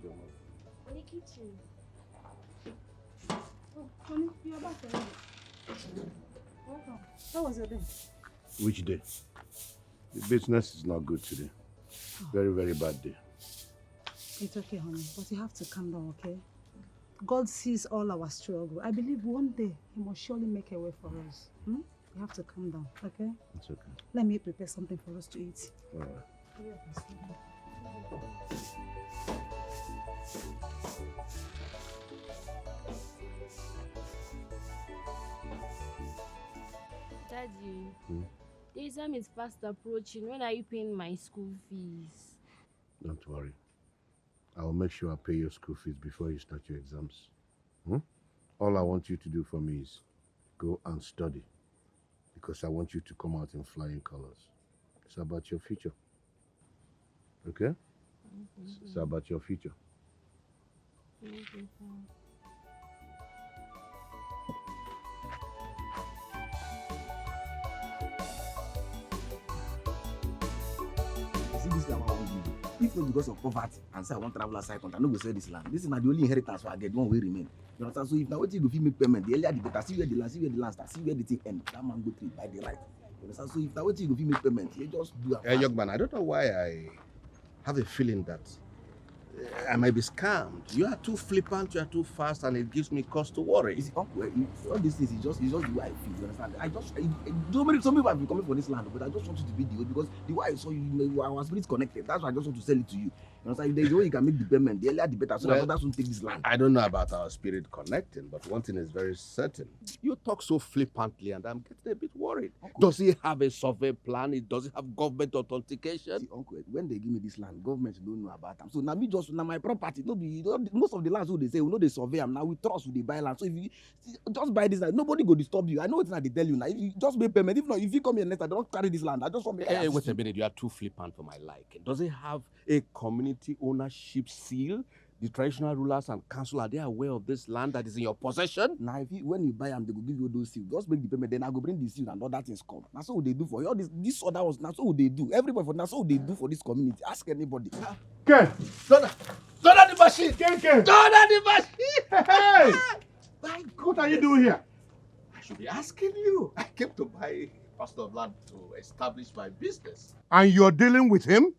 your mother? In the kitchen. Oh, honey, you're back already. Welcome. How was your day? Which day? The business is not good today. Very, very bad day. It's okay, honey, but you have to calm down, okay? God sees all our struggle. I believe one day He must surely make a way for us. You have to calm down, okay? It's okay. Let me prepare something for us to eat. All right. Daddy, the exam is fast approaching. When are you paying my school fees? Don't worry. I will make sure I pay your school fees before you start your exams. All I want you to do for me is go and study, because I want you to come out in flying colors. It's about your future. Okay? It's about your future. See this land I want to give you. If not because of poverty and say I want to travel outside country, I no go sell this land. This is not the only inheritance I get. One will remain. You understand? So if now what you go fit make payment, the earlier the better. See where the land start. See where the thing end. That man go trade by the right. You understand? So if now what you go fit make payment, you just do it. Young man, I don't know why I have a feeling that I might be scammed. You are too flippant, you are too fast, and it gives me cause to worry. You see, uncle, all these things is just the way I feel. You understand? Some people have been coming for this land, but I just want you to be the way, because the way I saw you, our spirits connected. That's why I just want to sell it to you. You understand? If there's a way you can make the payment, the earlier the better, so that others won't take this land. I don't know about our spirit connecting, but one thing is very certain. You talk so flippantly, and I'm getting a bit worried. Uncle, does he have a survey plan? Does he have government authentication? See, uncle, when they give me this land, government don't know about them. So now me just my property. No be most of the lands who they say, we know they survey them. Now we trust who they buy land. So if you just buy this land, nobody go disturb you. I know it's not they tell you now. If you just pay payment, if not, if you come here next time, don't carry this land. I just want to. Hey, wait a minute, you are too flippant for my liking. Does it have a community ownership seal? The traditional rulers and council, are they aware of this land that is in your possession? Now, when you buy them, they will give you those seals. Just make the payment, then I go bring the seal and other things come. That's what they do for you. All this other ones, that's what they do. Everybody, that's what they do for this community. Ask anybody. Ken! Don't the machine! Ken! Don't the machine! Hey! My God, what are you doing here? I should be asking you. I came to buy a parcel of land to establish my business. And you're dealing with him?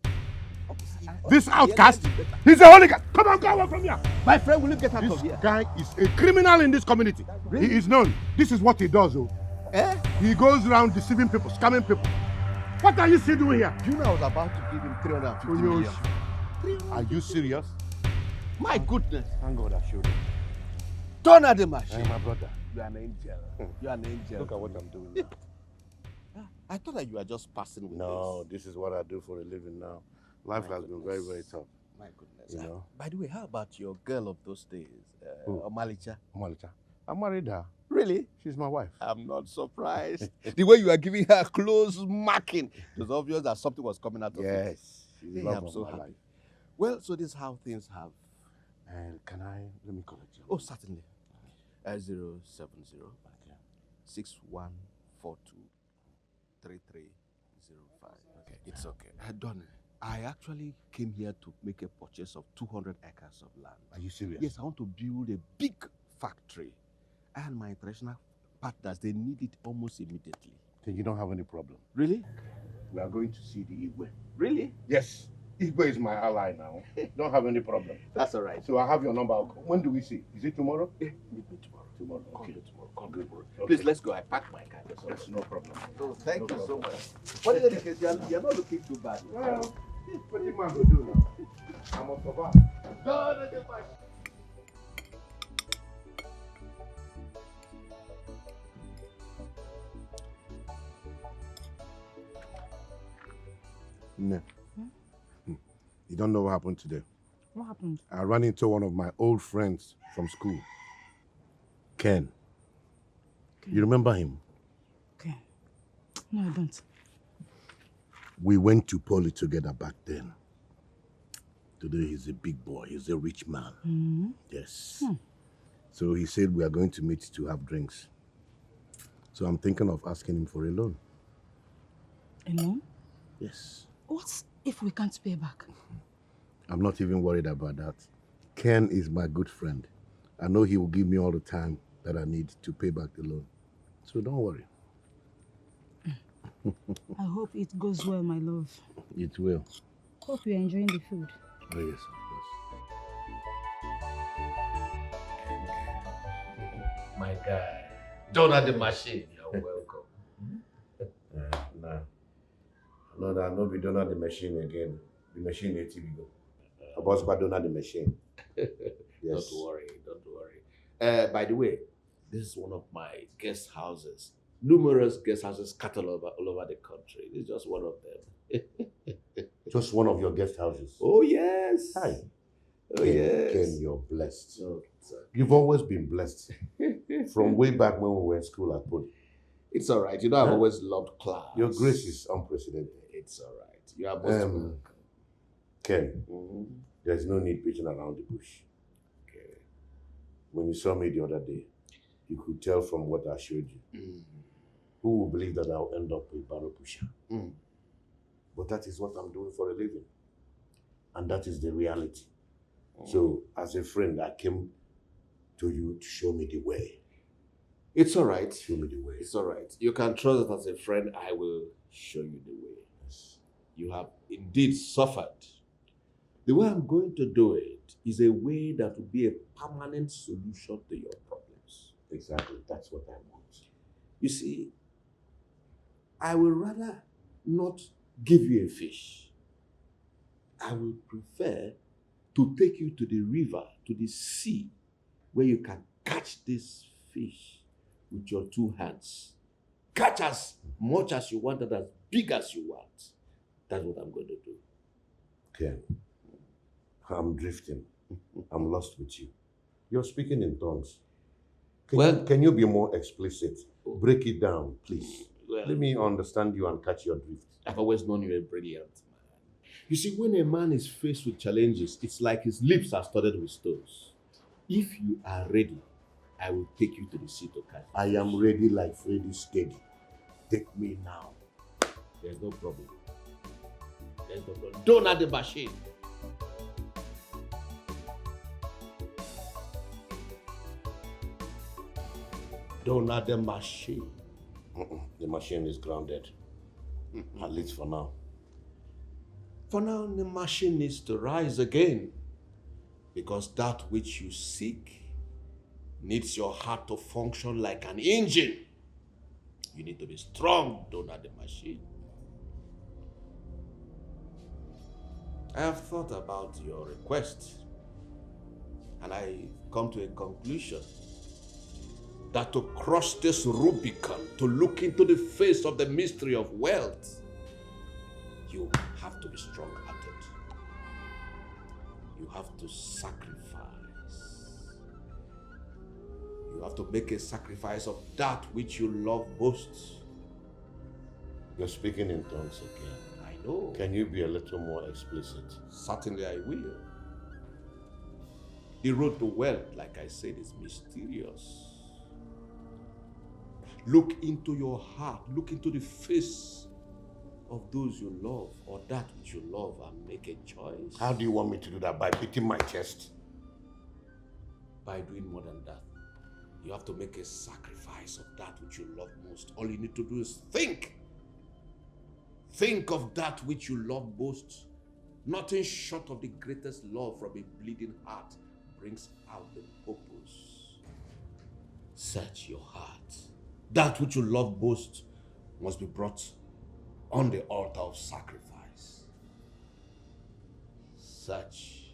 This outcast, he's a hooligan. Come on, go away from here. My friend, will you get out of here? This guy is a criminal in this community. Really? He is known. This is what he does, oh. He goes around deceiving people, scamming people. What are you still doing here? You know I was about to give him 350 million. Are you serious? My goodness. Thank God I showed you. Turn at the machine. Hey, my brother. You are an angel. You are an angel. Look at what I'm doing now. I thought that you were just passing with this. No, this is what I do for a living now. Life has been very, very tough. My goodness. You know? By the way, how about your girl of those days, Omalicha? Omalicha. I married her. Really? She's my wife. I'm not surprised. The way you are giving her close marking, it was obvious that something was coming out of it. Yes. She's the love I'm of so my happy. life. Well, so this is how things have. And let me collect you. Oh, certainly. 070 6142 3305. Okay, it's okay. Done. I actually came here to make a purchase of 200 acres of land. Are you serious? Yes, I want to build a big factory. And my international partners, they need it almost immediately. Then you don't have any problem. Really? We are going to see the Igwe. Really? Yes. Igwe is my ally now. Don't have any problem. That's all right. So I have your number. When do we see? Is it tomorrow? Yeah, meet me tomorrow. Tomorrow. Okay. Call me tomorrow. Okay. Please, let's go. I packed my car. Yes, no problem. Oh, thank No you problem. so much. What is the case? You're not looking too bad. Well, what the man will do now? I'm up for that. No. You don't know what happened today. What happened? I ran into one of my old friends from school. Ken. You remember him? Okay. No, I don't. We went to poly together back then. Today he's a big boy. He's a rich man. Mm-hmm. Yes. So he said we are going to meet to have drinks. So I'm thinking of asking him for a loan. A loan? Yes. What if we can't pay back? I'm not even worried about that. Ken is my good friend. I know he will give me all the time that I need to pay back the loan. So don't worry. I hope it goes well, my love. It will. Hope you're enjoying the food. Oh, yes, of course. My guy. Donut the machine. You're welcome. Nah. No, that no be donut the machine again. The machine is TV go. About donut the machine. Yes. Don't worry. By the way, this is one of my guest houses. Numerous guest houses scattered all over the country. It's just one of them. Just one of your guest houses. Oh, yes. Hi. Oh, yes. Ken, you're blessed. Oh, You've always been blessed. From way back when we were in school at Poly. it's all right. You know, I've always loved class. Your grace is unprecedented. It's all right. You are most welcome. Ken, there's no need beating around the bush. Okay. When you saw me the other day, you could tell from what I showed you. Who will believe that I'll end up a barrel pusher? But that is what I'm doing for a living. And that is the reality. So, as a friend, I came to you to show me the way. It's all right. Show me the way. It's all right. You can trust that as a friend, I will show you the way. Yes. You have indeed suffered. The way I'm going to do it is a way that will be a permanent solution to your problems. Exactly. That's what I want. You see, I will rather not give you a fish. I will prefer to take you to the river, to the sea, where you can catch this fish with your two hands. Catch as much as you want and as big as you want. That's what I'm going to do. Ken, I'm drifting. I'm lost with you. You're speaking in tongues. Can you be more explicit? Break it down, please. Well, Let me understand you and catch your drift. I've always known you a brilliant man. You see, when a man is faced with challenges, it's like his lips are studded with stones. If you are ready, I will take you to the sea to catch. I am ready like Freddy steady. Take me now. There's no problem. There's no problem. Don't add the machine. Don't add the machine. The machine is grounded. At least for now. For now, the machine needs to rise again. Because that which you seek needs your heart to function like an engine. You need to be strong, don't add the machine. I have thought about your request, and I come to a conclusion that to cross this Rubicon, to look into the face of the mystery of wealth, you have to be strong-hearted. You have to sacrifice. You have to make a sacrifice of that which you love most. You're speaking in tongues again. I know. Can you be a little more explicit? Certainly I will. The road to wealth, like I said, is mysterious. Look into your heart, look into the face of those you love or that which you love and make a choice. How do you want me to do that? By beating my chest? By doing more than that. You have to make a sacrifice of that which you love most. All you need to do is think. Think of that which you love most. Nothing short of the greatest love from a bleeding heart brings out the purpose. Search your heart. That which you love most must be brought on the altar of sacrifice. Search.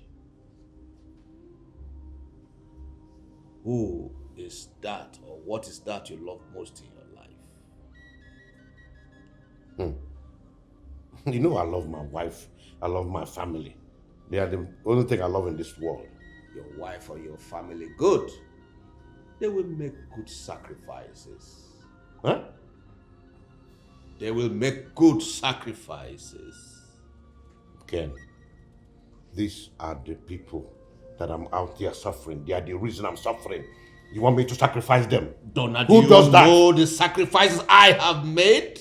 Who is that, or what is that you love most in your life? You know I love my wife. I love my family. They are the only thing I love in this world. Your wife or your family, good. They will make good sacrifices. Huh? They will make good sacrifices. Ken, these are the people that I'm out there suffering. They are the reason I'm suffering. You want me to sacrifice them? Donald, Who does that? Know the sacrifices I have made?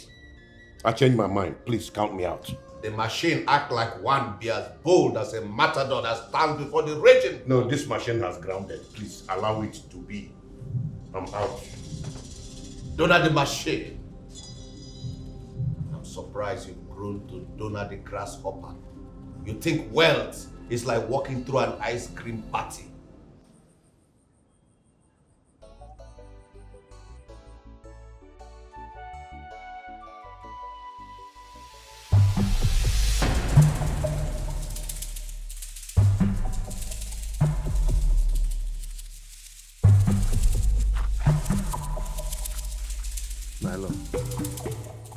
I changed my mind. Please count me out. The machine act like one, be as bold as a matador that stands before the raging. No, this machine has grounded. Please allow it to be. I'm out. Donor the machine. I'm surprised you've grown to donor the grasshopper. You think wealth is like walking through an ice cream party.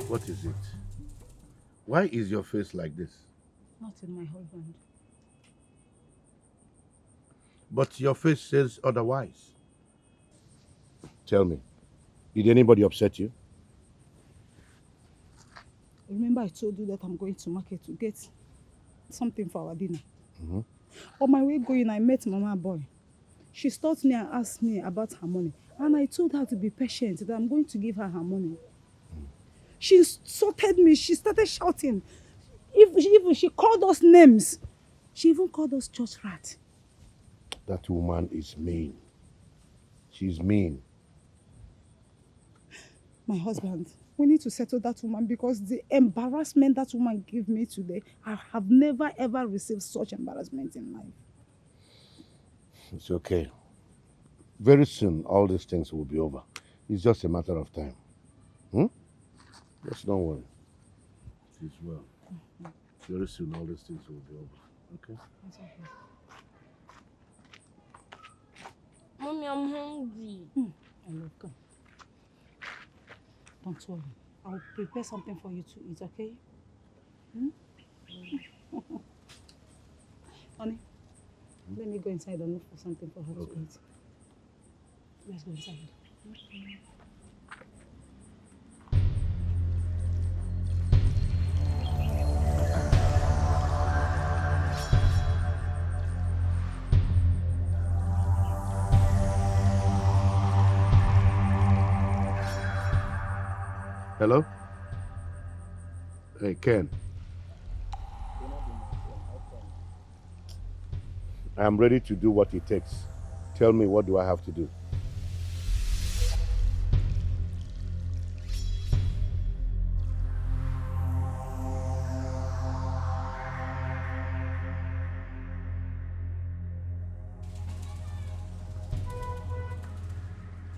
What is it? Why is your face like this? Nothing, my husband. But your face says otherwise. Tell me, did anybody upset you? Remember I told you that I'm going to market to get something for our dinner. On my way going, I met Mama Boy. She stopped me and asked me about her money. And I told her to be patient, that I'm going to give her her money. She insulted me. She started shouting. She called us names. She even called us church rat. That woman is mean. She's mean. My husband, we need to settle that woman because the embarrassment that woman gave me today, I have never ever received such embarrassment in life. It's okay. Very soon, all these things will be over. It's just a matter of time. Just don't worry. It is well. Very soon, all these things will be over. Okay? It's okay. Mommy, I'm hungry. I love you. Don't worry. I'll prepare something for you to eat, okay? Honey, let me go inside and look for something for her to eat. Let's go inside. Hello? Hey, Ken. I'm ready to do what it takes. Tell me, what do I have to do?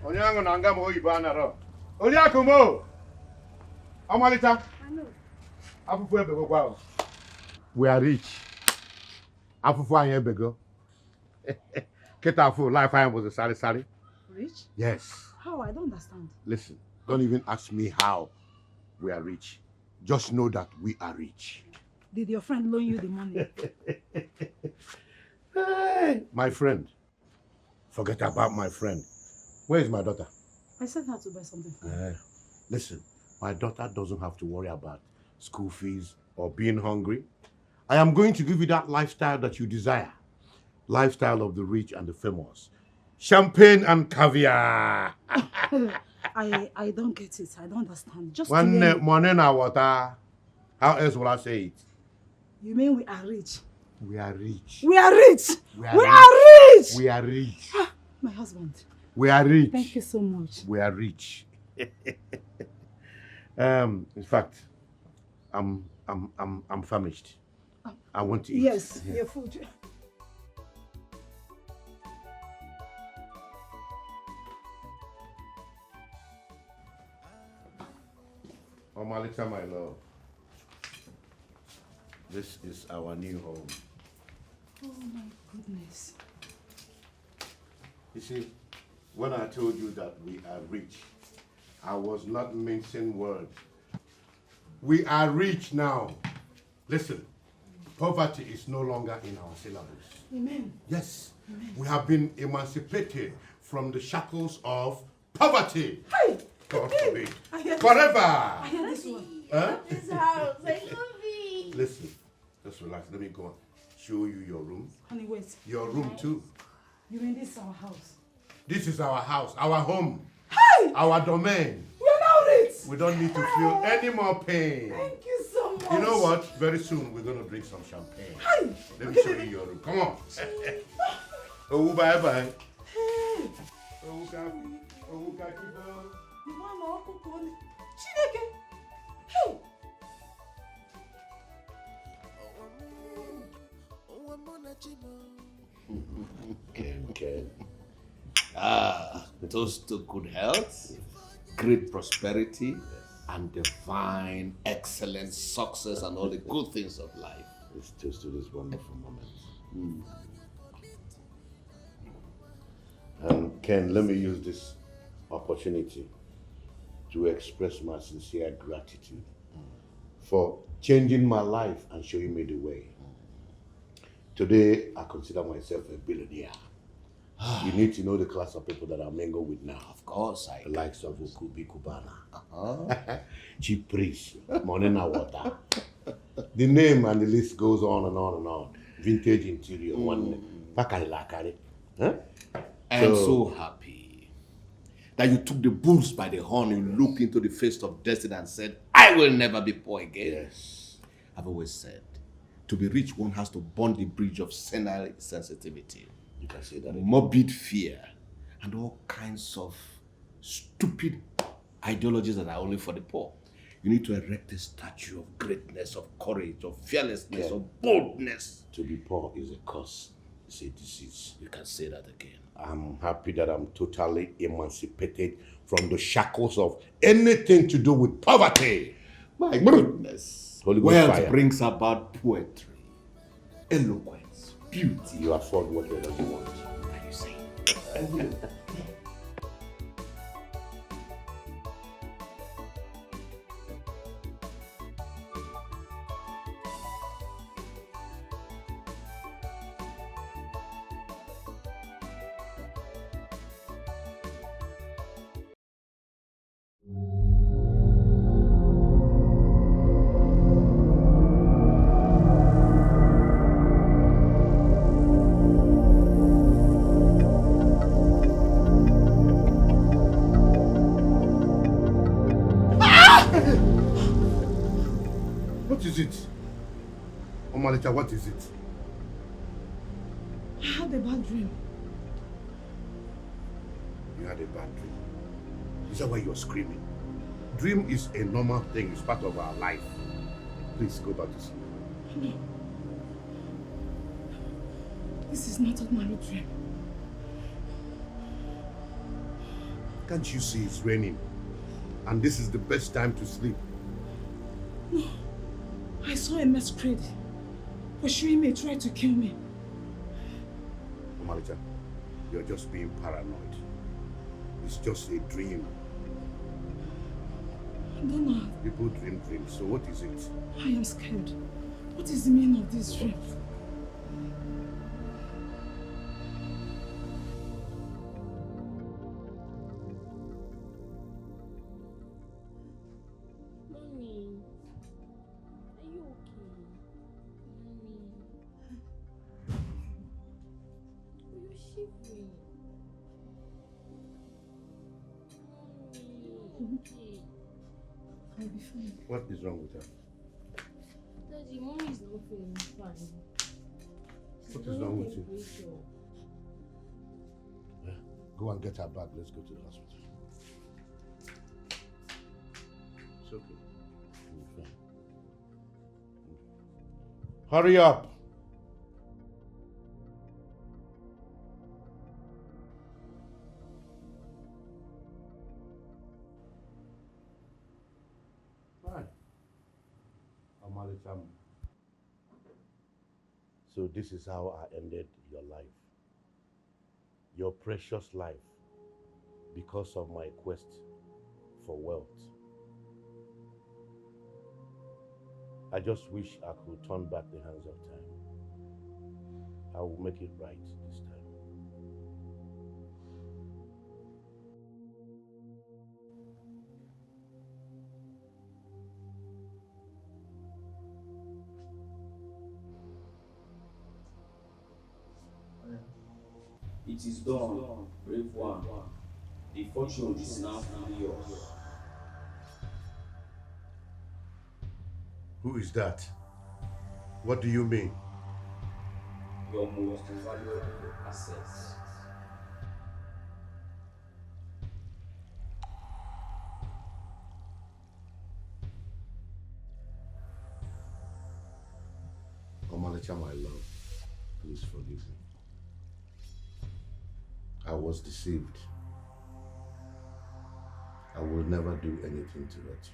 Anyanwu na nga mo oyibo anaro. Oliakumo. Amalita. Afufu ebego kwa o. We are rich. Afufu anya ebego. Ketafu life I was a sari. Rich? Yes. How? I don't understand. Listen, don't even ask me how we are rich. Just know that we are rich. Did your friend loan you the money? Hey, my friend. Forget about my friend. Where is my daughter? I sent her to buy something for you. Listen, my daughter doesn't have to worry about school fees or being hungry. I am going to give you that lifestyle that you desire. Lifestyle of the rich and the famous. Champagne and caviar. I don't get it. I don't understand. Just One to money na water. How else will I say it? You mean we are rich? We are rich. We are rich! We We are rich! We are rich. My husband. We are rich. Thank you so much. We are rich. In fact, I'm famished. I want to eat. Yes, your food. Oh, Malika, my love. This is our new home. Oh my goodness. You see, when I told you that we are rich, I was not mincing words. We are rich now. Listen, poverty is no longer in our syllabus. Amen. Yes, Amen. we have been emancipated from the shackles of poverty. Hey! God forbid. I hear Forever. I hear this one. Huh? This house, I love it. Listen, just relax. Let me go and show you your room. Honey, wait. Your room too. You mean this is our house? This is our house, our home, Hey! our domain. We are now rich! We don't need to feel any more pain. Thank you so much. You know what? Very soon we're going to drink some champagne. Hi. Let me show you your room. Come on. Oh, bye bye. Hey. Oh, Kaku. Oh, Kakibo. You want to cook on Chineke? Hey. Okay. Toast to good health, great prosperity, and divine, excellent success and all the good things of life. Let's toast to this wonderful moment. And Ken, let me use this opportunity to express my sincere gratitude for changing my life and showing me the way. Today, I consider myself a billionaire. You need to know the class of people that I mingle with now. Of course, The likes of Ukubi Kubana, Cheap Priest, Monena Water. The name and the list goes on and on and on. Vintage interior, one Pakari Lakari. I am so happy that you took the bulls by the horn, you looked into the face of destiny and said, I will never be poor again. Yes. I've always said, to be rich, one has to burn the bridge of senile sensitivity. You can say that. Morbid fear, and all kinds of stupid ideologies that are only for the poor. You need to erect a statue of greatness, of courage, of fearlessness, of boldness. To be poor is a curse. It's a disease. You can say that again. I'm happy that I'm totally emancipated from the shackles of anything to do with poverty. My goodness. Holy Ghost Wealth fire. brings about poetry, eloquence, beauty. You afford what you don't want. Are you saying? What is it? Omalita, what is it? I had a bad dream. You had a bad dream. Is that why you're screaming? Dream is a normal thing. It's part of our life. Please go back to sleep. No. This is not ordinary dream. Can't you see it's raining? And this is the best time to sleep. No. I saw a masquerade pursuing me, tried to kill me. Omalita, you're just being paranoid. It's just a dream. I don't know. People dream dreams, so what is it? I am scared. What is the meaning of this dream? Mommy, are you okay? Mommy. You're shivering. Mommy, okay. I'll be fine. What is wrong with her? Daddy, mommy is not feeling fine. What is wrong with you? Yeah. Go and get her back. Let's go to the hospital. It's okay. You'll be fine. Hurry up! Hi. Amalicham. So this is how I ended your life. Your precious life. Because of my quest for wealth. I just wish I could turn back the hands of time. I will make it right this time. It is done, brave one. The fortune is now fully yours. Who is that? What do you mean? Your most valuable assets. Omalicha, my love, please forgive me. I was deceived. I will never do anything to hurt you.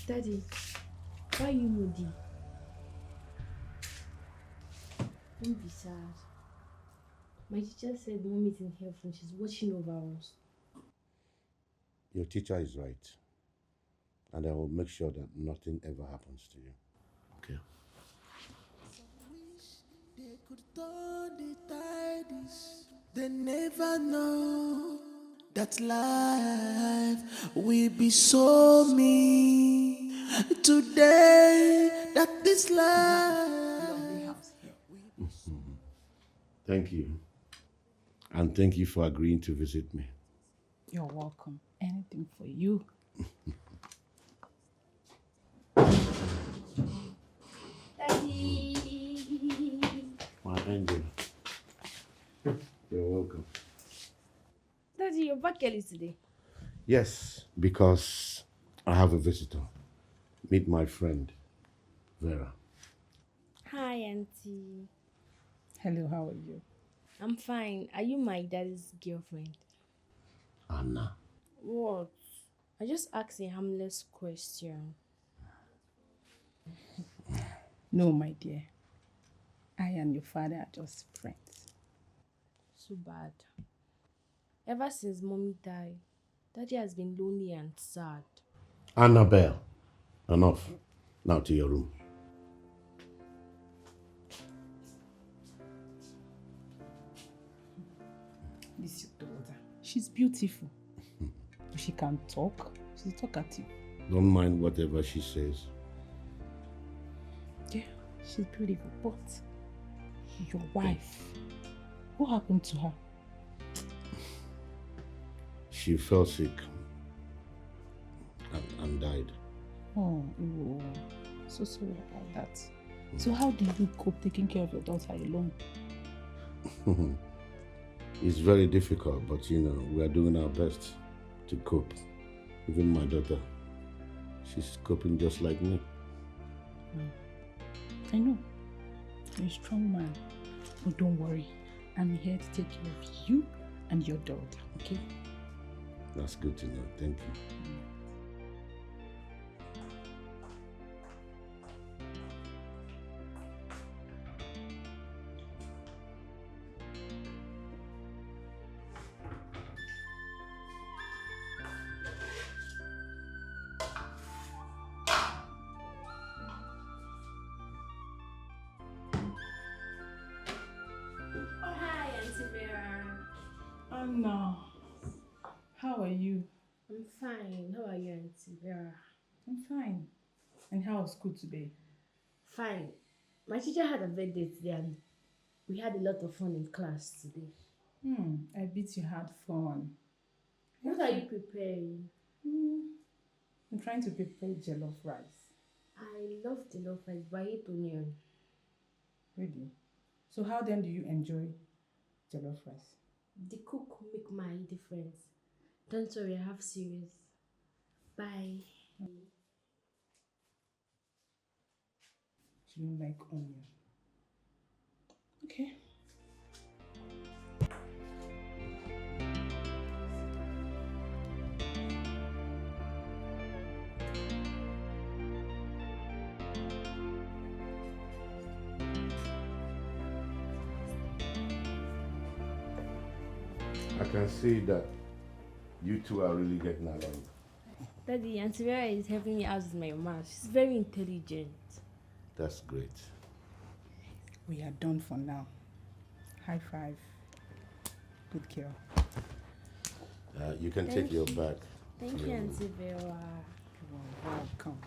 Daddy, why are you moody? Don't be sad. My teacher said mom is in heaven. She's watching over us. Your teacher is right. And I will make sure that nothing ever happens to you. Okay? They could turn the tides. They never know that life will be so mean today. That this life. Thank you. And thank you for agreeing to visit me. You're welcome. Anything for you. Daddy! My angel. You're welcome. Daddy, you're back early today. Yes, because I have a visitor. Meet my friend, Vera. Hi, Auntie. Hello, how are you? I'm fine. Are you my daddy's girlfriend? Anna. What? I just asked a harmless question. No, my dear. I and your father are just friends. So bad. Ever since mommy died, daddy has been lonely and sad. Annabelle. Enough. Now to your room. This is your daughter. She's beautiful. She can talk. She's talkative. Don't mind whatever she says. Yeah, she's beautiful. But your wife, what happened to her? She fell sick and died. Oh, so sorry about that. So how do you cope taking care of your daughter alone? It's very difficult, but we are doing our best to cope. Even my daughter, she's coping just like me. I know. You're a strong man. But don't worry. I'm here to take care of you and your daughter, okay? That's good to know. Thank you. Hi, Auntie Vera. Anna, how are you? I'm fine. How are you, Auntie Vera? I'm fine. And how was school today? Fine. My teacher had a birthday today and we had a lot of fun in class today. I bet you had fun. What are you preparing? I'm trying to prepare jollof rice. I love jollof rice, but I hate onion. Really? So how then do you enjoy jollof rice? The cook make my difference. Don't worry, I have serious. Bye. She don't like onion. Okay. I can see that you two are really getting along. Daddy, Auntie Vera is helping me out with my math. She's very intelligent. That's great. We are done for now. High five. Good girl. You can Thank take your you. bag. Thank you, Auntie Vera. You're welcome.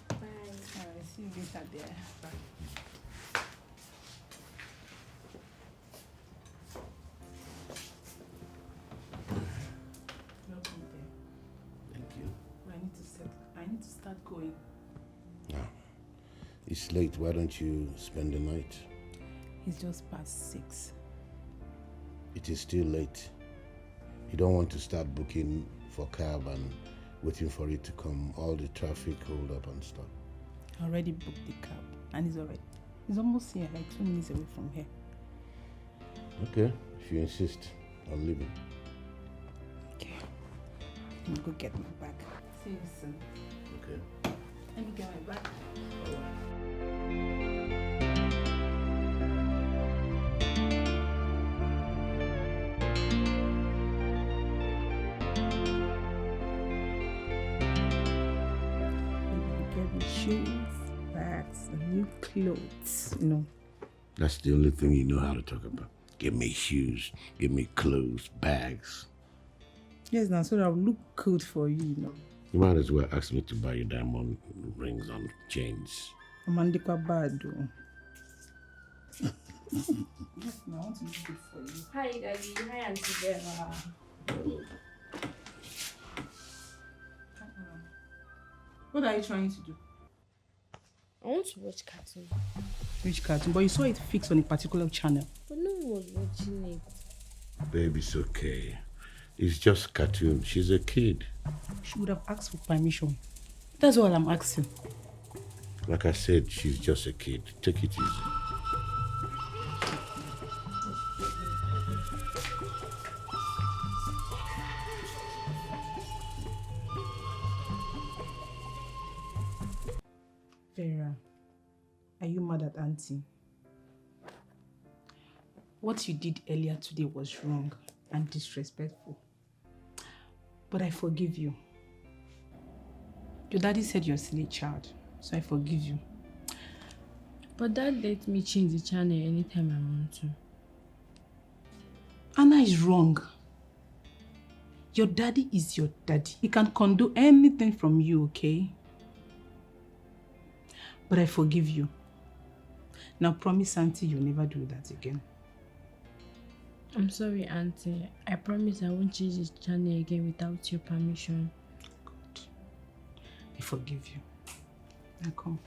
Bye. Alright, see you later there. Bye. need to start going. No. It's late. Why don't you spend the night? It's just past 6. It is still late. You don't want to start booking for cab and waiting for it to come. All the traffic hold up and stuff. I already booked the cab and it's almost here, like 2 minutes away from here. Okay, if you insist, I'll leave it. Okay. Let me go get my bag. See you soon. Okay. Let me get my bag. All right. Get me shoes, bags, and new clothes, That's the only thing you know how to talk about. Give me shoes, give me clothes, bags. Yes, now so that I'll look good for you, You might as well ask me to buy you diamond rings and chains. I'm Andikwa bad though. Yes, now I want to look good for you. Hi, Daddy. Hi, Auntie Vera. What are you trying to do? I want to watch cartoon. Which cartoon? But you saw it fixed on a particular channel. But no one was watching it. Babe, it's okay. It's just cartoon. She's a kid. She would have asked for permission. That's all I'm asking. Like I said, she's just a kid. Take it easy. Vera, are you mad at Auntie? What you did earlier today was wrong and disrespectful. But I forgive you. Your daddy said you're a silly child, so I forgive you. But Dad let me change the channel anytime I want to. Anna is wrong. Your daddy is your daddy. He can condone anything from you, okay? But I forgive you. Now promise Auntie you'll never do that again. I'm sorry, Auntie. I promise I won't change this channel again without your permission. Good. I forgive you. Now come.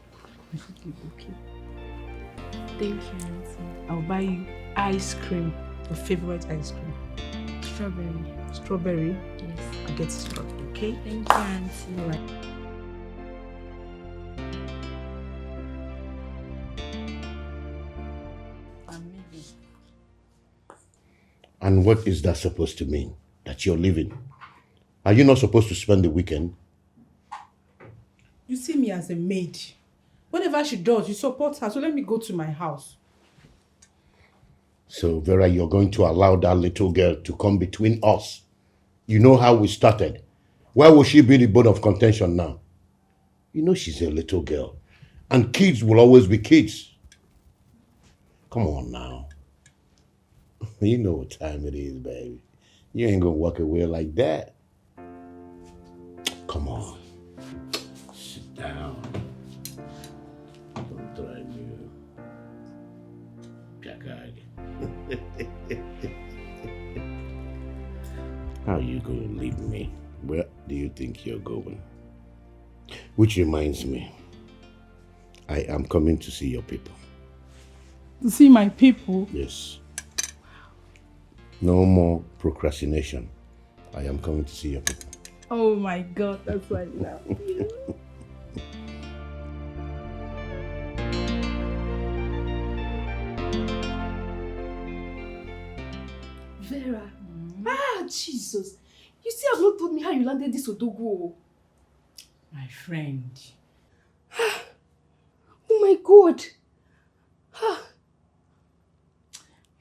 I forgive you, okay? Thank you, Auntie. I'll buy you ice cream. Your favorite ice cream. Strawberry. Strawberry? Yes. I'll get strawberry, okay? Thank you, Auntie. All right. And what is that supposed to mean? That you're leaving? Are you not supposed to spend the weekend? You see me as a maid. Whatever she does, you support her. So let me go to my house. So, Vera, you're going to allow that little girl to come between us. You know how we started. Why will she be the bone of contention now? You know she's a little girl. And kids will always be kids. Come on now. You know what time it is, baby. You ain't gonna walk away like that. Come on. Sit down. Don't try me. How are you going to leave me? Where do you think you're going? Which reminds me, I am coming to see your people. To see my people? Yes. No more procrastination. I am coming to see your people. Oh my God, that's why I love you. Vera. Ah, Jesus. You still have not told me how you landed this Odogo. My friend. Oh my God.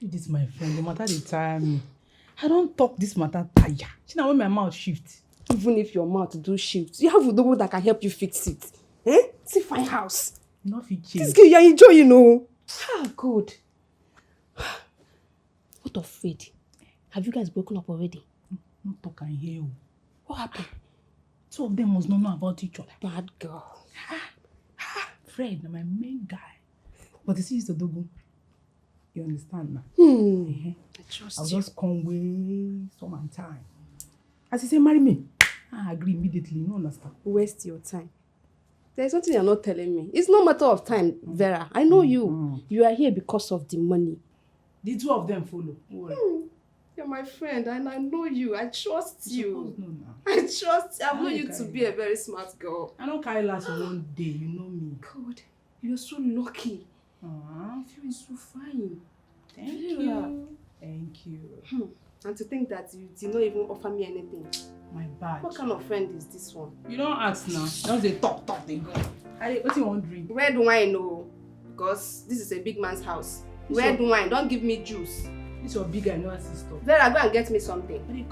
This my friend, the matter they tire me. I don't talk this matter tire. See now when my mouth shifts. Even if your mouth do shift, you have Odogo that can help you fix it. Eh? It's a fine house. Not fit change. This girl, you're enjoying, good. What of Fred? Have you guys broken up already? Not talk and hear you. What happened? Two of them must not know about each other. Bad girl. Fred, my main guy. But you see, it's the dogo. You understand now? I trust I'll you. just come waste all my time. As he say, marry me. I agree immediately. You don't understand. Waste your time. There's something you're not telling me. It's no matter of time, Vera. I know you. You are here because of the money. The two of them follow. You're my friend and I know you. I trust you. No, no. I trust you. I've known you to be a very smart girl. I don't carry last one day. You know me. God, you're so lucky. Aww. I feel so fine. Thank you. Thank you. And to think that you did not even offer me anything. My bad. What kind of friend is this one? You don't ask now. Just they talk, they go. What do you want to drink? Red wine, no. Because this is a big man's house. Red wine, don't give me juice. This your big guy, no sister. Vera, go and get me something.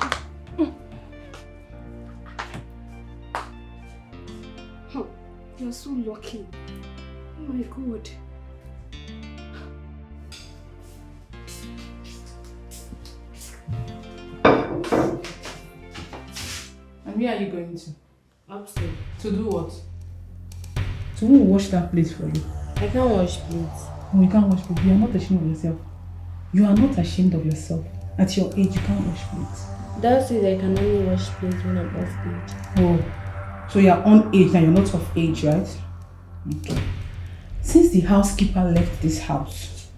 You're so lucky. Oh my God. And where are you going to? Upstairs. To do what? So who will wash that plate for you? I can't wash plates. No, you can't wash plates. You are not ashamed of yourself. You are not ashamed of yourself. At your age, you can't wash plates. Dad says I can only wash plates when I'm off age. Oh, so you are on age and you're not of age, right? Okay. Since the housekeeper left this house,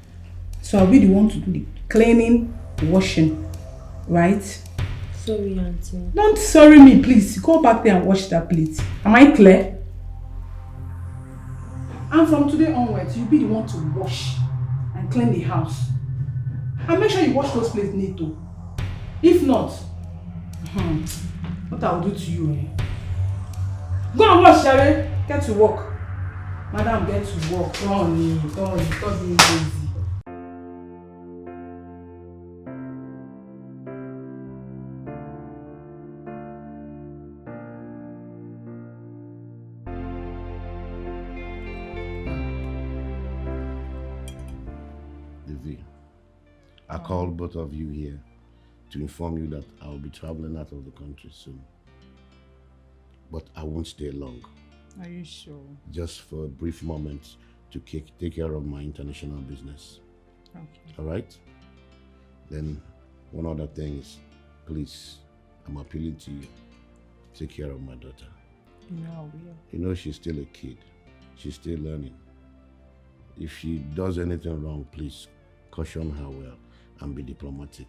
so I'll be the one to do the cleaning, washing, right? Sorry, Auntie. Don't sorry me, please. Go back there and wash that plate. Am I clear? And from today onwards, you'll be the one to wash and clean the house. And make sure you wash those plates neat too. If not, what I'll do to you, eh? Go and wash, Sherry. Get to work. Madam, get to work. Go on, stop being lazy. I called both of you here to inform you that I will be traveling out of the country soon. But I won't stay long. Are you sure? Just for a brief moment to take care of my international business. Okay. All right? Then one other thing is, please, I'm appealing to you. Take care of my daughter. You know I will. You know she's still a kid. She's still learning. If she does anything wrong, please caution her well and be diplomatic.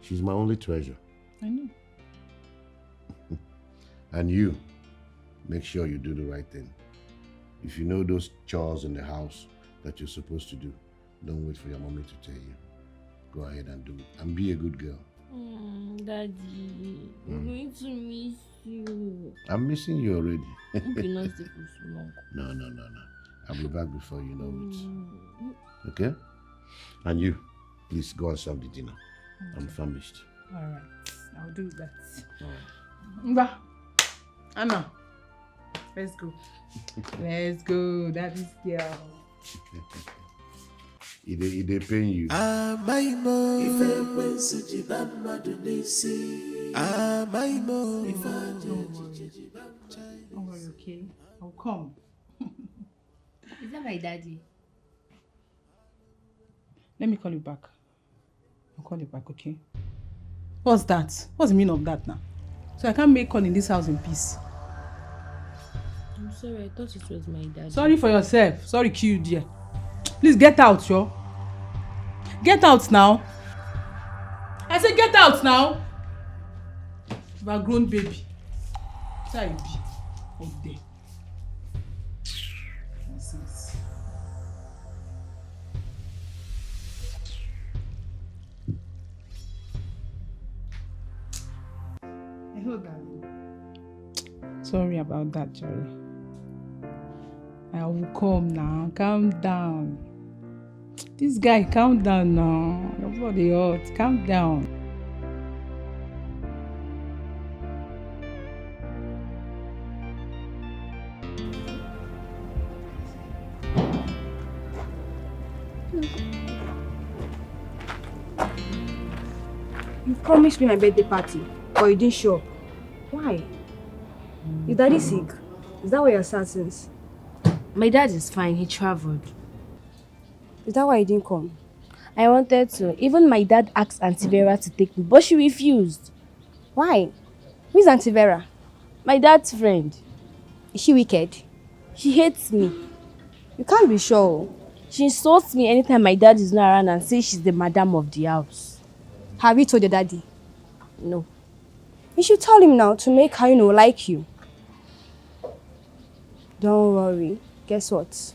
She's my only treasure. I know. And you, make sure you do the right thing. If you know those chores in the house that you're supposed to do, don't wait for your mommy to tell you. Go ahead and do it. And be a good girl. Daddy, I'm going to miss you. I'm missing you already. You cannot stay for so long. No. I'll be back before you know it. Okay? And you, please go and serve the dinner. Okay. I'm famished. All right. I'll do that. All right. Mba. Anna. Let's go. Let's go. That is girl. It pain you. Don't worry, okay? I'll come. Is that my daddy? Let me call you back. I'll call you back, okay? What's that? What's the meaning of that now? So I can't make call in this house in peace. I'm sorry, I thought it was my daddy. Sorry for yourself. Sorry, Q, dear. Please get out, yo. Get out now. I said get out now. You are a grown baby. Sorry, be. Udeh. Nonsense. Hello, darling. Sorry about that, Jerry. I will come now. Calm down. This guy, calm down now. Your body hot. Calm down. You promised me my birthday party, but you didn't show up. Why? Is daddy sick? Is that why you're sad since? My dad is fine, he traveled. Is that why you didn't come? I wanted to. Even my dad asked Auntie Vera to take me, but she refused. Why? Who's Auntie Vera? My dad's friend. Is she wicked? She hates me. You can't be sure. She insults me anytime my dad is not around and says she's the madam of the house. Have you told your daddy? No. You should tell him now to make her, like you. Don't worry. Guess what?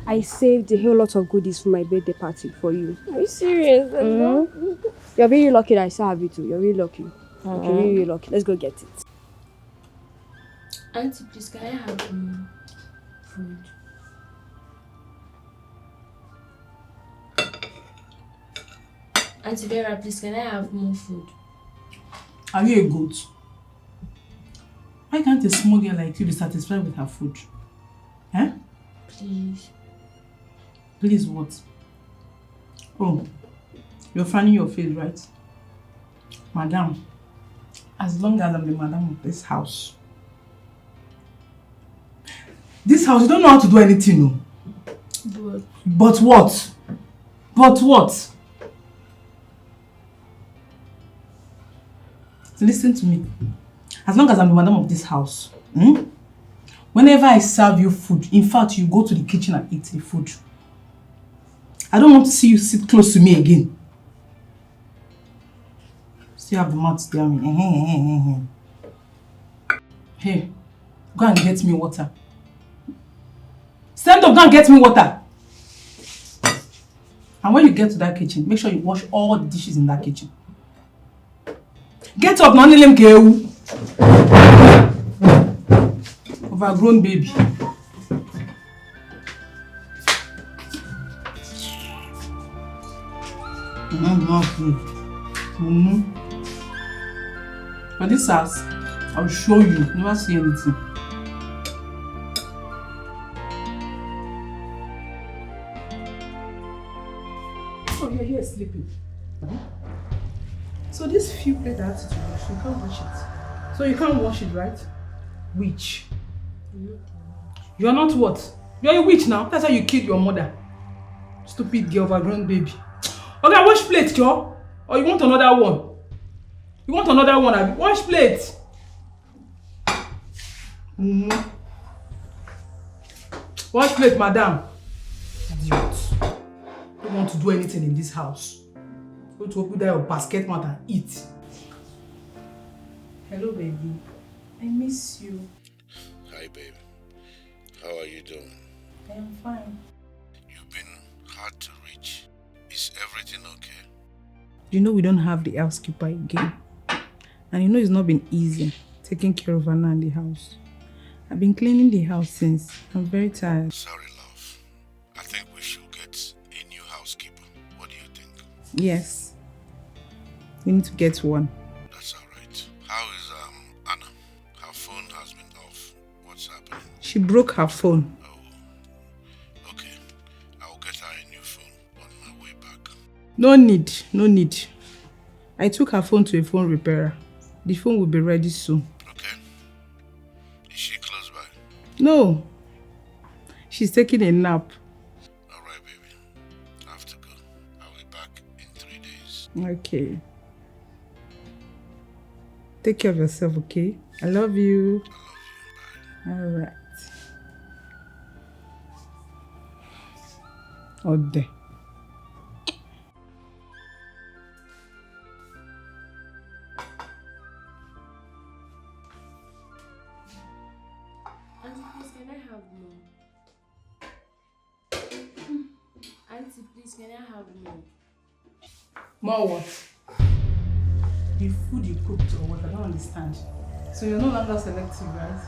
I saved a whole lot of goodies for my birthday party for you. Are you serious? You're really lucky that I still have you too. You're really lucky. Okay, really, really lucky. Let's go get it. Auntie, please, can I have food? Auntie Vera, please, can I have more food? Are you a goat? Why can't a small girl like you be satisfied with her food? Eh? Please. Please what? Oh, you're fanning your face, right? Madam, as long as I'm the madam of this house. This house, you don't know how to do anything, no? But what? But what? Listen to me. As long as I'm the madam of this house, whenever I serve you food, in fact, you go to the kitchen and eat the food. I don't want to see you sit close to me again. Still have the mouth to tell me. Hey, go and get me water. Stand up, go and get me water. And when you get to that kitchen, make sure you wash all the dishes in that kitchen. Get up, no nilem kewu. Overgrown baby. But this house, I'll show you. Never see anything. Oh, you're here sleeping. So this few plates I have to wash, you can't wash it. So you can't wash it, right? Witch. You're not what? You're a witch now. That's how you killed your mother. Stupid girl, overgrown baby. Okay, wash plate, Joe. Or you want another one? You want another one, Abby? Wash plate. Wash plate, madam. Idiot. Don't want to do anything in this house. Go to open your basket mat and eat. Hello, baby. I miss you. Hi, babe. How are you doing? I am fine. You've been hard to reach. Is everything okay? You know we don't have the housekeeper again. And you know it's not been easy taking care of Anna in the house. I've been cleaning the house since. I'm very tired. Sorry, love. I think we should get a new housekeeper. What do you think? Yes. We need to get one. That's alright. How is Anna? Her phone has been off. What's happening? She broke her phone. Oh. Okay. I'll get her a new phone on my way back. No need. No need. I took her phone to a phone repairer. The phone will be ready soon. Okay. Is she close by? No. She's taking a nap. Alright, baby. I have to go. I'll be back in 3 days. Okay. Take care of yourself, okay? I love you. I love you. Bye. Alright. Udeh. Auntie, please, can I have more? Auntie, please, can I have more? More what? The food you cooked or what? I don't understand. So you're no longer selective, right?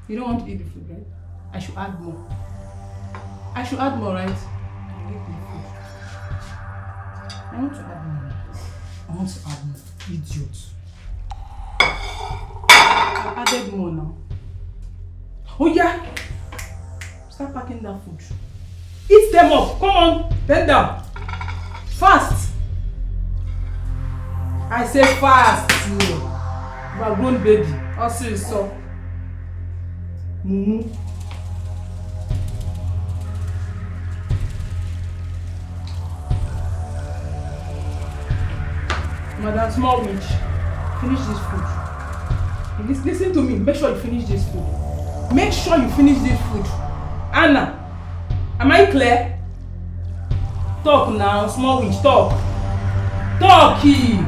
You don't want to eat the food, right? I should add more. I should add more, right? You eat the food. I want to add more. I want to add more. Idiot. I added more now. Oh yeah! Start packing that food. Eat them up! Come on! Bend down! Fast! I say fast! You are grown baby. I'll see you so. Mumu. Madam Small Witch, finish this food. Listen to me. Make sure you finish this food. Make sure you finish this food. Anna, am I clear? Talk now, small witch, talk. Talkie!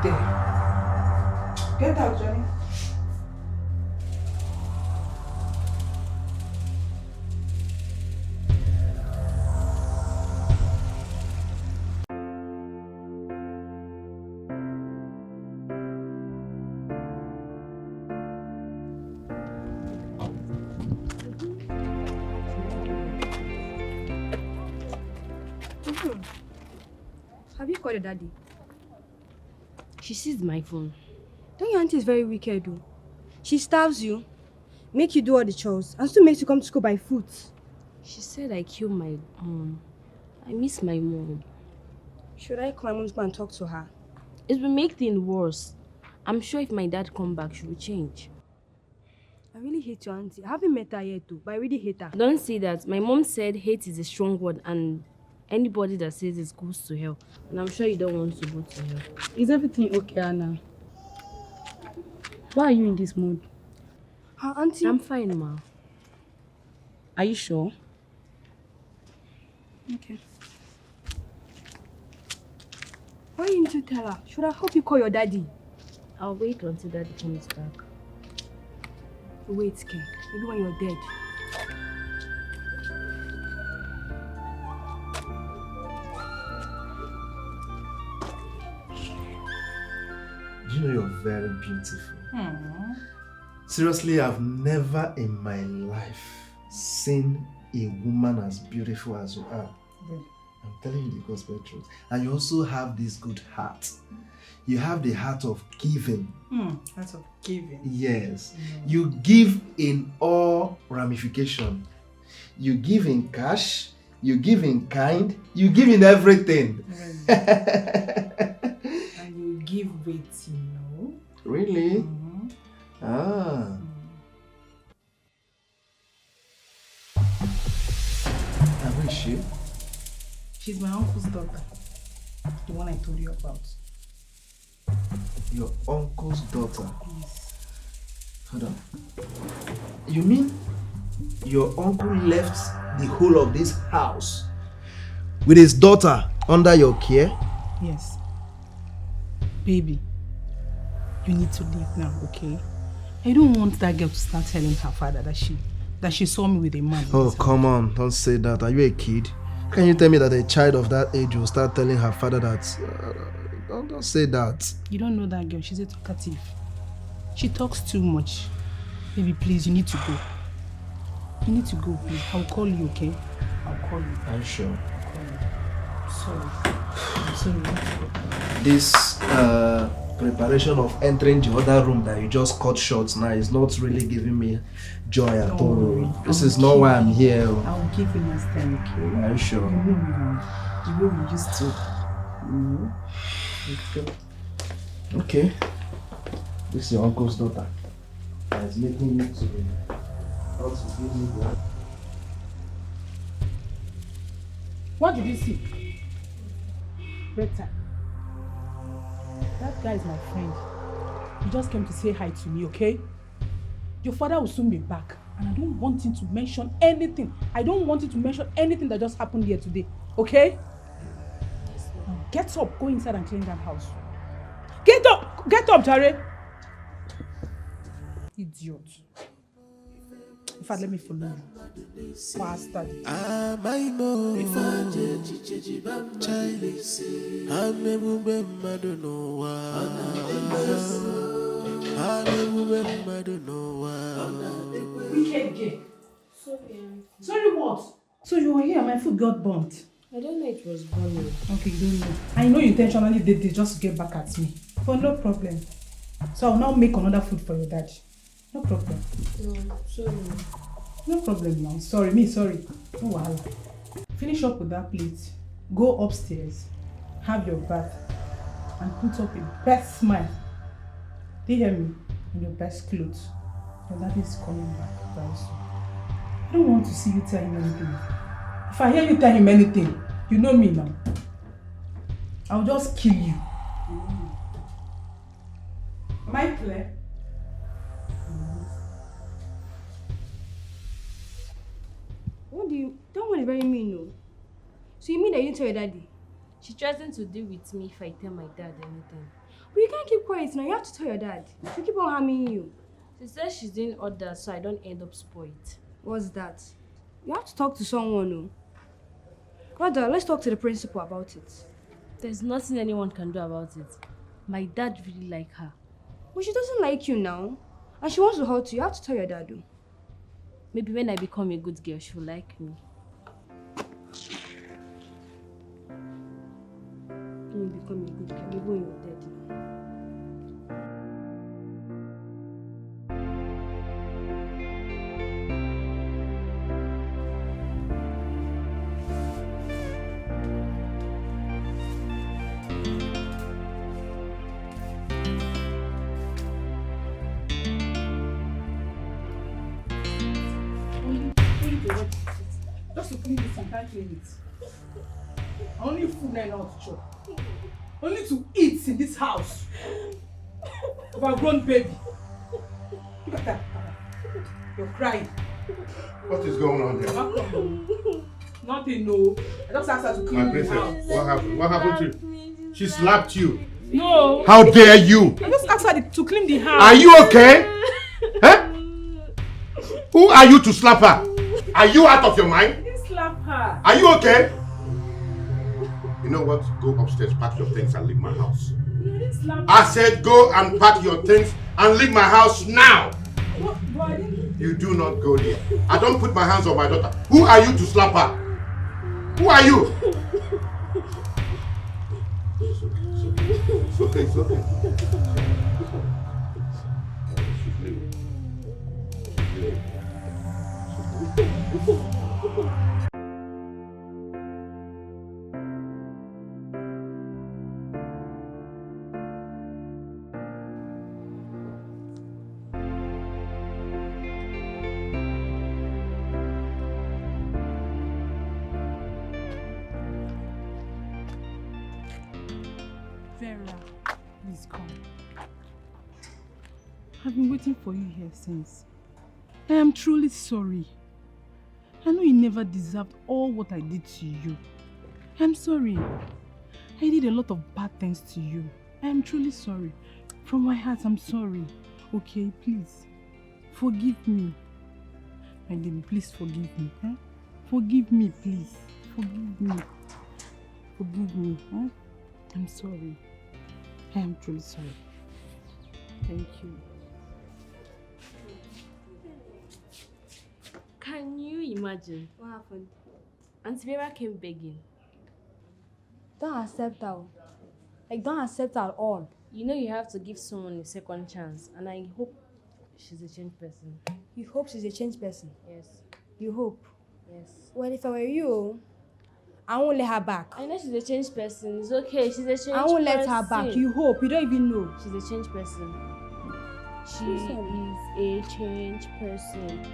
Udeh. Get out, Johnny. Have you called your daddy? She seized my phone. Don't your auntie is very wicked though? She starves you, make you do all the chores, and still makes you come to school by foot. She said I killed my mom. I miss my mom. Should I call my mom to go and talk to her? It will make things worse. I'm sure if my dad come back, she will change. I really hate your auntie. I haven't met her yet though, but I really hate her. Don't say that. My mom said hate is a strong word and anybody that says it goes to hell. And I'm sure you don't want to go to hell. Is everything okay, Anna? Why are you in this mood? Her auntie... I'm fine, ma. Are you sure? Okay. Why didn't you tell her? Should I help you call your daddy? I'll wait until daddy comes back. Wait, Ken. Maybe when you're dead. Do you know you're very beautiful? Seriously, I've never in my life seen a woman as beautiful as you are. I'm telling you the gospel truth. And you also have this good heart. You have the heart of giving. Heart of giving. Yes. You give in all ramification. You give in cash, you give in kind, you give in everything. And you give weight, you know. Really? Ah. And who is she? She's my uncle's daughter. The one I told you about. Your uncle's daughter? Yes. Hold on. You mean your uncle left the whole of this house with his daughter under your care? Yes. Baby, you need to leave now, okay? I don't want that girl to start telling her father that she saw me with a man. Oh, come on. Don't say that. Are you a kid? Can you tell me that a child of that age will start telling her father that... Don't say that. You don't know that girl. She's a talkative. She talks too much. Baby, please, you need to go. You need to go, please. I'll call you, okay? I'll call you. Are you sure? I'll call you. Sorry. I'm sorry. This preparation of entering the other room that you just cut short now is not really giving me joy at all. This is not why I'm here. I'll give you next time, okay? Are you sure? You know me now. The way we used to. Let's go. Okay. This is your uncle's daughter. It's making you to not to give me that. What did you see? Better. That guy is my friend. He just came to say hi to me, okay? Your father will soon be back. And I don't want him to mention anything. I don't want him to mention anything that just happened here today, okay? Now get up, go inside and clean that house. Get up, Jare. Idiot. In fact, let me follow you. Bastard. Wicked girl. Sorry what? So you were here and my food got burnt. I don't know it was burning. Okay, you don't know. I know you intentionally did this just to get back at me. But no problem. So I'll now make another food for your dad. No problem. No, sorry. No problem now. Sorry. No wahala. Finish up with that plate. Go upstairs. Have your bath. And put up your best smile. Do you hear me? And your best clothes. Your daddy is coming back very soon. I don't want to see you tell him anything. If I hear you tell him anything, you know me now. I'll just kill you. Am I clear? What do you... That one is very mean, no? So you mean that you didn't tell your daddy? She threatened to deal with me if I tell my dad anything. But you can't keep quiet now. You have to tell your dad. She'll keep on harming you. She says she's doing all that so I don't end up spoiled. What's that? You have to talk to someone, no? Rather, let's talk to the principal about it. There's nothing anyone can do about it. My dad really likes her. But she doesn't like you now. And she wants to hurt you. You have to tell your dad, though. Maybe when I become a good girl, she'll like me. When you become a good girl, maybe when you're dead. Just to clean this, you can't clean it. Only food I know how to chop. Only to eat in this house. Overgrown baby. Look at that. You're crying. What is going on here? Nothing, no. I just asked her to clean My the princess, house. what happened? What happened to you? She slapped you. No. How dare you? I just asked her to clean the house. Are you okay? Huh? Who are you to slap her? Are you out of your mind? I didn't slap her. Are you okay? You know what? Go upstairs, pack your things and leave my house. I didn't slap her. I said go and pack your things and leave my house now. But I didn't. You do not go there. I don't put my hands on my daughter. Who are you to slap her? Who are you? It's okay. It's okay. She's leaving. Vera, please come. I've been waiting for you here since. I am truly sorry. I know you never deserved all what I did to you. I'm sorry. I did a lot of bad things to you. I am truly sorry. From my heart, I'm sorry. Okay, please. Forgive me. My baby, please forgive me. Huh? Forgive me, please. Forgive me. Forgive me. Huh? I'm sorry. I am truly sorry. Thank you. Can you imagine? What happened? Auntie Vera came begging. Don't accept her. Like, don't accept her at all. You know you have to give someone a second chance, and I hope she's a changed person. You hope she's a changed person? Yes. You hope? Yes. Well, if I were you, I won't let her back. I know she's a changed person. It's okay. She's a changed person. I won't let her back. You hope. You don't even know. She's a changed person. She is a changed person.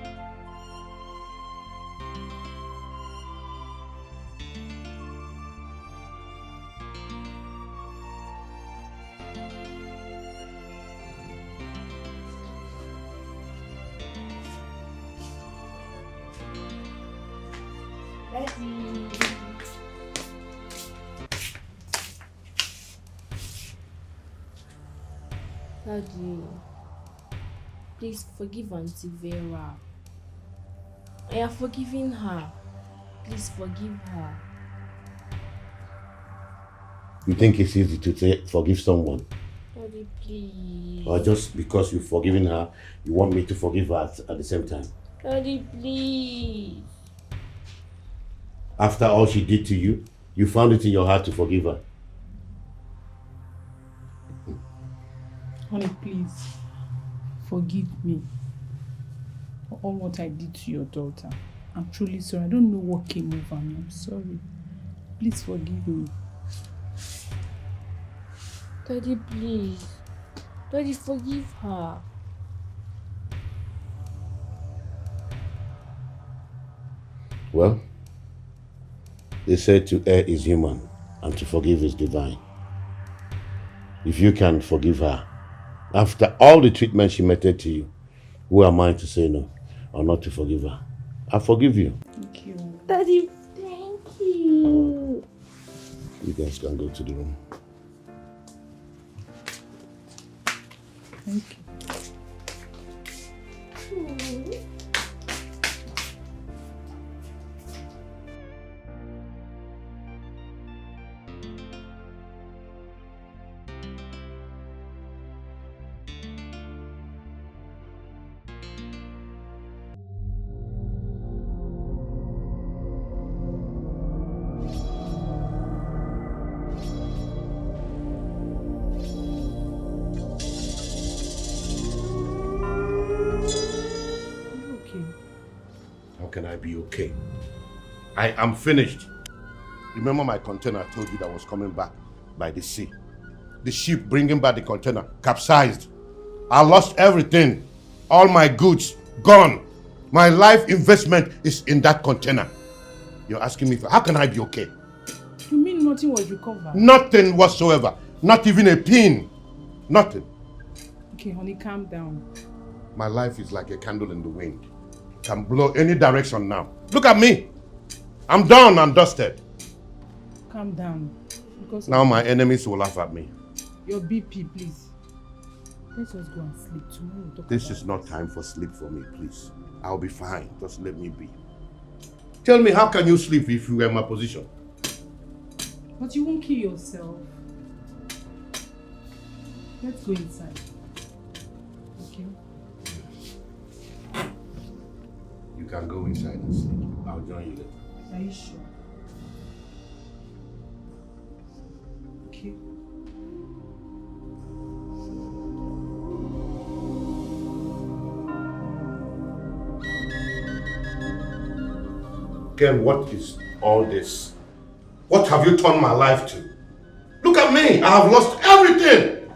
Daddy, please forgive Auntie Vera. I am forgiving her. Please forgive her. You think it's easy to forgive someone? Daddy, please. Or just because you've forgiven her, you want me to forgive her at the same time? Daddy, please. After all she did to you, you found it in your heart to forgive her. Honey, please, forgive me for all what I did to your daughter. I'm truly sorry. I don't know what came over me. I'm sorry. Please forgive me. Daddy, please. Daddy, forgive her. Well, they said to err is human and to forgive is divine. If you can forgive her, After all the treatment she meted to you, who am I to say no or not to forgive her? I forgive you. Thank you. Daddy, thank you. You guys can go to the room. Thank you. How can I be okay? I am finished. Remember my container I told you that was coming back by the sea? The ship bringing back the container capsized. I lost everything. All my goods gone. My life investment is in that container. You're asking me, how can I be okay? You mean nothing was recovered? Nothing whatsoever. Not even a pin. Nothing. Okay, honey, calm down. My life is like a candle in the wind. Can blow any direction now. Look at me. I'm done and dusted. Calm down. Because now my enemies will laugh at me. Your BP, please. Let's just go and sleep. Tomorrow we'll talk This about is not time for sleep for me, please. I'll be fine. Just let me be. Tell me, how can you sleep if you were in my position? But you won't kill yourself. Let's go inside. Okay? You can go inside and sleep. I'll join you later. Are you sure? Okay. Ken, what is all this? What have you turned my life to? Look at me. I have lost everything.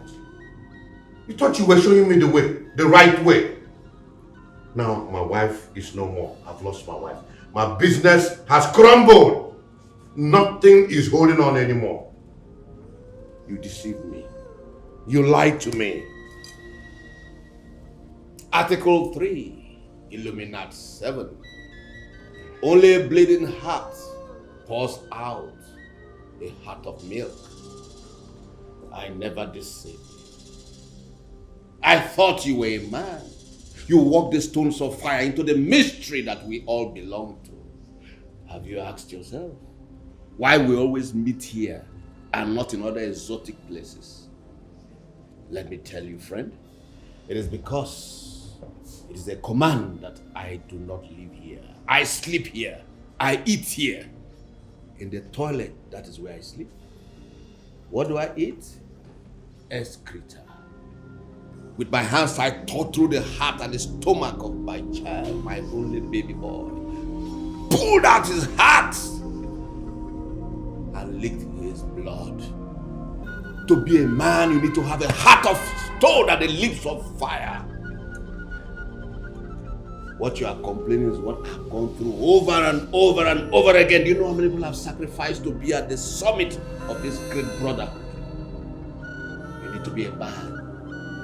You thought you were showing me the way, the right way. Now my wife is no more. I've lost my wife. My business has crumbled. Nothing is holding on anymore. You deceived me. You lied to me. Article 3, Illuminat 7. Only a bleeding heart pours out a heart of milk. I never deceived you. I thought you were a man. You walked the stones of fire into the mystery that we all belong to. Have you asked yourself why we always meet here and not in other exotic places? Let me tell you, friend, it is because it is a command that I do not live here. I sleep here. I eat here. In the toilet, that is where I sleep. What do I eat? Excreta. With my hands, I tore through the heart and the stomach of my child, my only baby boy. Pulled out his heart and licked his blood. To be a man, you need to have a heart of stone and the lips of fire. What you are complaining is what I've gone through over and over and over again. Do you know how many people have sacrificed to be at the summit of this great brotherhood? You need to be a man.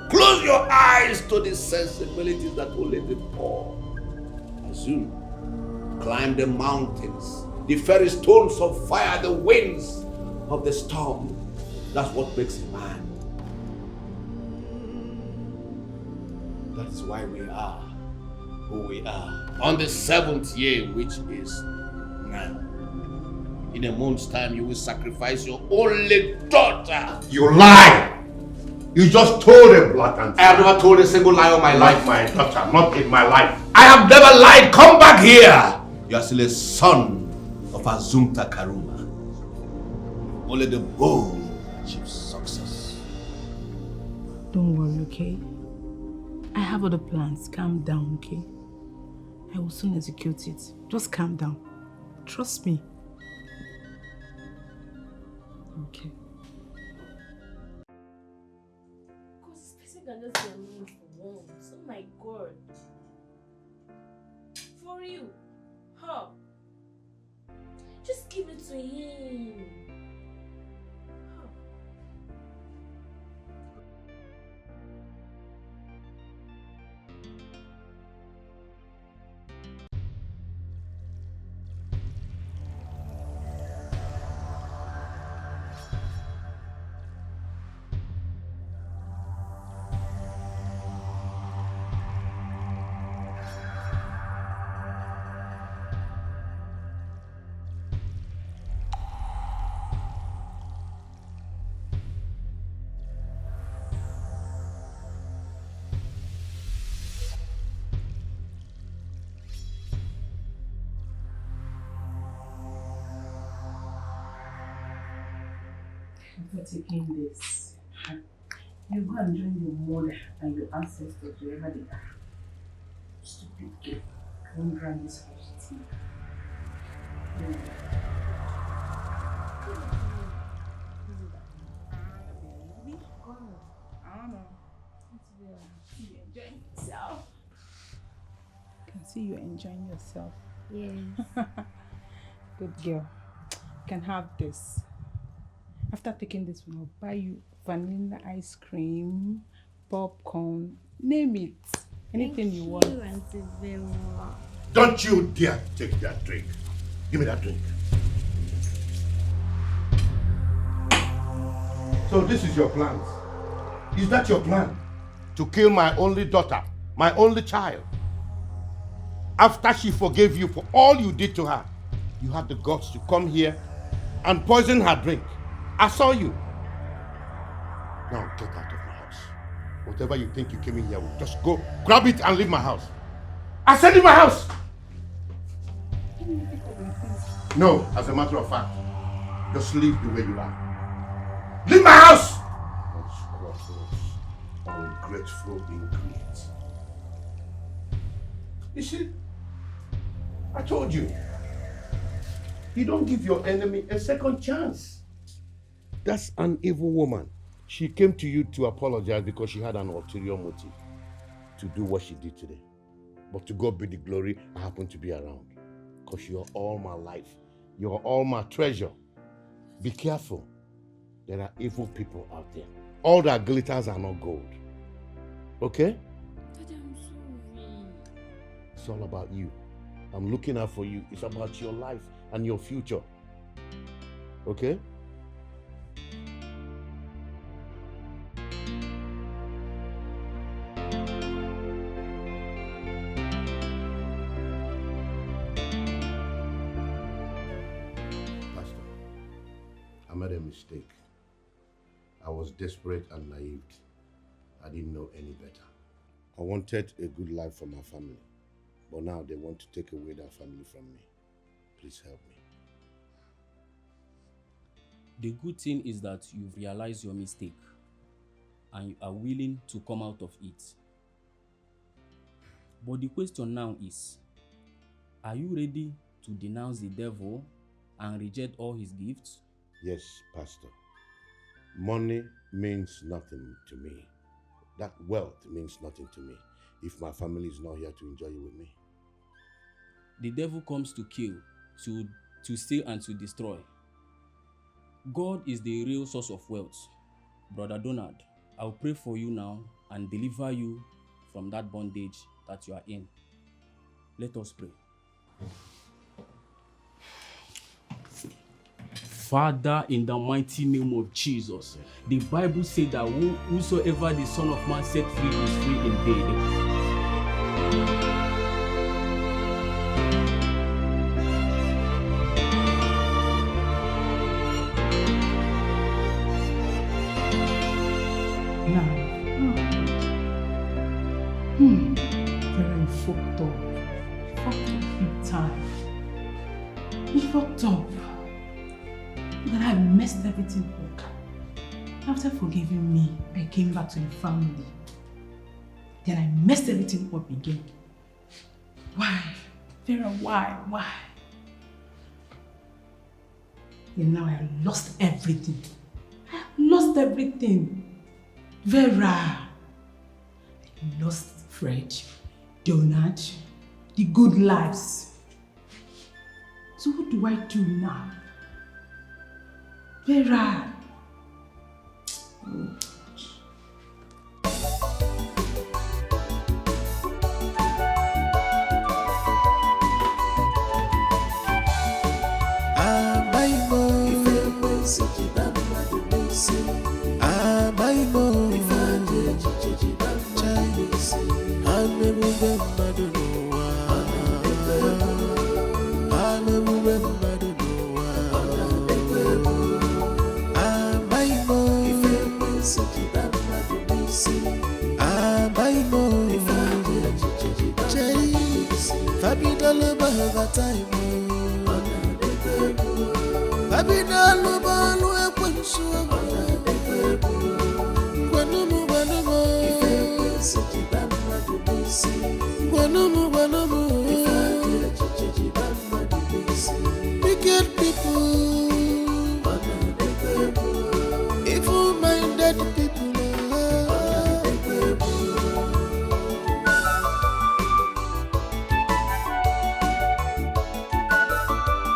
Close your eyes to the sensibilities that only the poor assume. Climb the mountains, the fairy stones of fire, the winds of the storm. That's what makes a man. That is why we are who we are. On the 7th year, which is now. In a month's time, you will sacrifice your only daughter. You lie! You just told a blatant. I have never told a single lie of my life. My daughter, not in my life. I have never lied. Come back here. You are still a son of Azumta Karuma. Only the bone achieves success. Don't worry, okay? I have other plans. Calm down, okay? I will soon execute it. Just calm down. Trust me. Okay. Because this person can just be annoying for once. Oh my god. For you. Huh? Just give it to him. Huh. After taking this, you go and join your mother and your ancestors wherever they are. Stupid girl. I won't run this house with me. I can see you're enjoying yourself. Yes. Good girl. You can have this. After taking this one, I'll buy you vanilla ice cream, popcorn, name it. Anything you want. Auntie Vera. Don't you dare take that drink. Give me that drink. So this is your plan. Is that your plan? To kill my only daughter, my only child. After she forgave you for all you did to her, you had the guts to come here and poison her drink. I saw you. Now get out of my house. Whatever you think you came in here with, just go, grab it and leave my house. I said leave my house! No, as a matter of fact, just leave the way you are. Leave my house! Ungrateful ingredient. You see, I told you, you don't give your enemy a second chance. That's an evil woman. She came to you to apologize because she had an ulterior motive to do what she did today. But to God be the glory, I happen to be around. Because you're all my life. You're all my treasure. Be careful. There are evil people out there. All that glitters are not gold. Okay? Daddy, I'm sorry. It's all about you. I'm looking out for you. It's about your life and your future. Okay? Pastor, I made a mistake. I was desperate and naive. I didn't know any better. I wanted a good life for my family, but now they want to take away that family from me. Please help me. The good thing is that you've realized your mistake and you are willing to come out of it. But the question now is, are you ready to denounce the devil and reject all his gifts? Yes, Pastor. Money means nothing to me. That wealth means nothing to me if my family is not here to enjoy it with me. The devil comes to kill, to steal and to destroy. God is the real source of wealth. Brother Donald, I'll pray for you now and deliver you from that bondage that you are in. Let us pray. Father, in the mighty name of Jesus, the Bible says that whosoever the Son of Man set free is free indeed. Very fucked up. Fucked up big time. He fucked up. Then I messed everything up. After forgiving me, I came back to the family. Then I messed everything up again. Why? Vera, why? Why? And now I lost everything. I lost everything. Vera. I lost Fred, Donald, the good lives. So what do I do now? Vera. Oh. Abidalo balu ekwensu